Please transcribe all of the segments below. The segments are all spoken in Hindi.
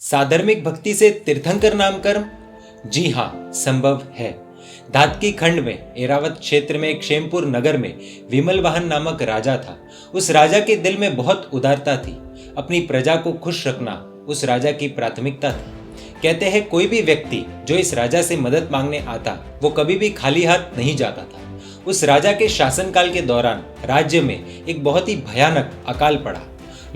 साधर्मिक भक्ति से तीर्थंकर नाम कर्म? जी हाँ, संभव है। धातकी खंड में एरावत क्षेत्र में क्षेमपुर नगर में विमल वाहन नामक राजा था। उस राजा के दिल में बहुत उदारता थी। अपनी प्रजा को खुश रखना उस राजा की प्राथमिकता थी। कहते हैं कोई भी व्यक्ति जो इस राजा से मदद मांगने आता वो कभी भी खाली हाथ नहीं जाता था। उस राजा के शासनकाल के दौरान राज्य में एक बहुत ही भयानक अकाल पड़ा।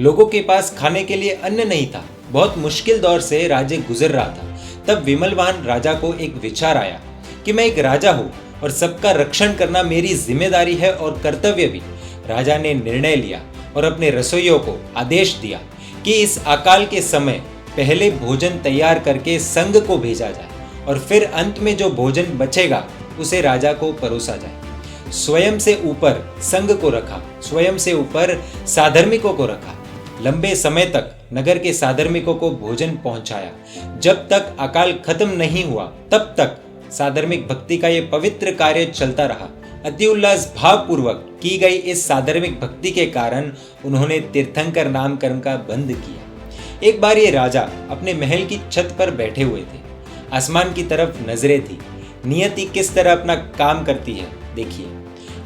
लोगों के पास खाने के लिए अन्न नहीं था। बहुत मुश्किल दौर से राज्य गुजर रहा था। तब विमल वाहन राजा को एक विचार आया कि मैं एक राजा हूँ और सबका रक्षण करना मेरी जिम्मेदारी है और कर्तव्य भी। राजा ने निर्णय लिया और अपने रसोइयों को आदेश दिया कि इस अकाल के समय पहले भोजन तैयार करके संघ को भेजा जाए और फिर अंत में जो भोजन बचेगा उसे राजा को परोसा जाए। स्वयं से ऊपर संघ को रखा, स्वयं से ऊपर साधर्मिकों को रखा। लंबे समय तक नगर के साधर्मिकों को भोजन पहुंचाया। जब तक अकाल खत्म नहीं हुआ तब तक साधर्मिक भक्ति का यह पवित्र कार्य चलता रहा। अति उल्लास भाव पूर्वक की गई इस साधर्मिक भक्ति के कारण उन्होंने तीर्थंकर नामकरण का बंद किया। एक बार ये राजा अपने महल की छत पर बैठे हुए थे। आसमान की तरफ नजरें थी। नियति किस तरह अपना काम करती है देखिए।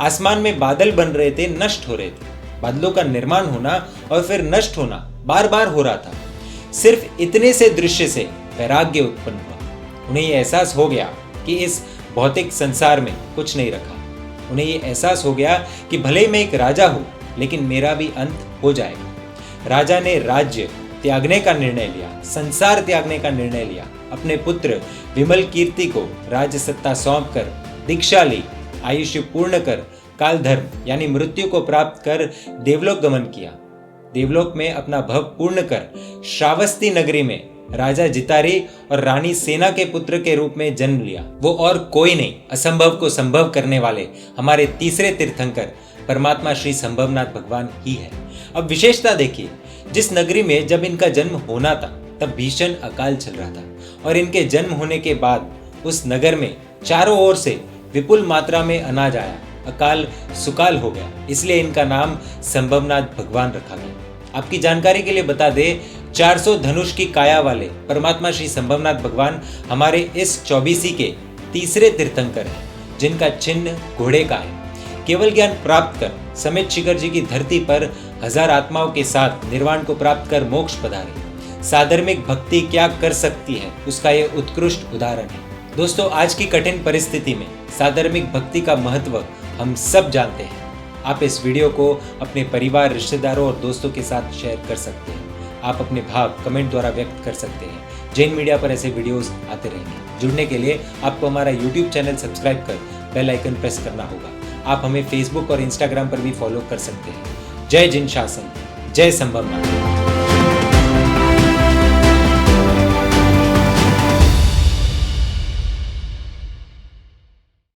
आसमान में बादल बन रहे थे, नष्ट हो रहे थे। बादलों का निर्माण होना और फिर नष्ट होना बार बार हो रहा था। सिर्फ इतने से दृश्य से वैराग्य उत्पन्न हुआ। उन्हें यह एहसास हो गया कि इस भौतिक संसार में कुछ नहीं रखा। उन्हें यह एहसास हो गया कि भले मैं एक राजा हूं लेकिन मेरा भी अंत हो जाएगा। राजा ने राज्य त्यागने का निर्णय लिया, संसार त्यागने का निर्णय लिया। अपने पुत्र विमल कीर्ति को राज्य सत्ता सौंपकर दीक्षा ली। आयुष्य पूर्ण कर काल धर्म यानी मृत्यु को प्राप्त कर देवलोक गमन किया। देवलोक में अपना भव पूर्ण कर श्रावस्ती नगरी में राजा जितारी और रानी सेना के पुत्र के रूप में जन्म लिया। वो और कोई नहीं, असंभव को संभव करने वाले हमारे तीसरे तीर्थंकर परमात्मा श्री संभवनाथ भगवान ही है। अब विशेषता देखिए, जिस नगरी में जब इनका जन्म होना था तब भीषण अकाल चल रहा था और इनके जन्म होने के बाद उस नगर में चारों ओर से विपुल मात्रा में अनाज आया। अकाल सुकाल हो गया, इसलिए इनका नाम संभवनाथ भगवान रखा गया। आपकी जानकारी के लिए बता दें, 400 धनुष की काया वाले परमात्मा श्री संभवनाथ भगवान हमारे इस 24 के तीसरे तीर्थंकर हैं, जिनका चिन्ह घोड़े का है। केवल ज्ञान प्राप्त कर समेत शिखर जी की धरती पर 1000 आत्माओं के साथ निर्वाण को प्राप्त कर मोक्ष पधारे। साधर्मिक भक्ति क्या कर सकती है उसका यह उत्कृष्ट उदाहरण है। दोस्तों, आज की कठिन परिस्थिति में साधर्मिक भक्ति का महत्व हम सब जानते हैं। आप इस वीडियो को अपने परिवार, रिश्तेदारों और दोस्तों के साथ शेयर कर सकते हैं। आप अपने भाव कमेंट द्वारा व्यक्त कर सकते हैं। जैन मीडिया पर ऐसे वीडियोस आते रहेंगे। जुड़ने के लिए आपको हमारा YouTube चैनल सब्सक्राइब कर बेल आइकन प्रेस करना होगा। आप हमें फेसबुक और इंस्टाग्राम पर भी फॉलो कर सकते हैं। जय जिन शासन, जय संभवनाथ।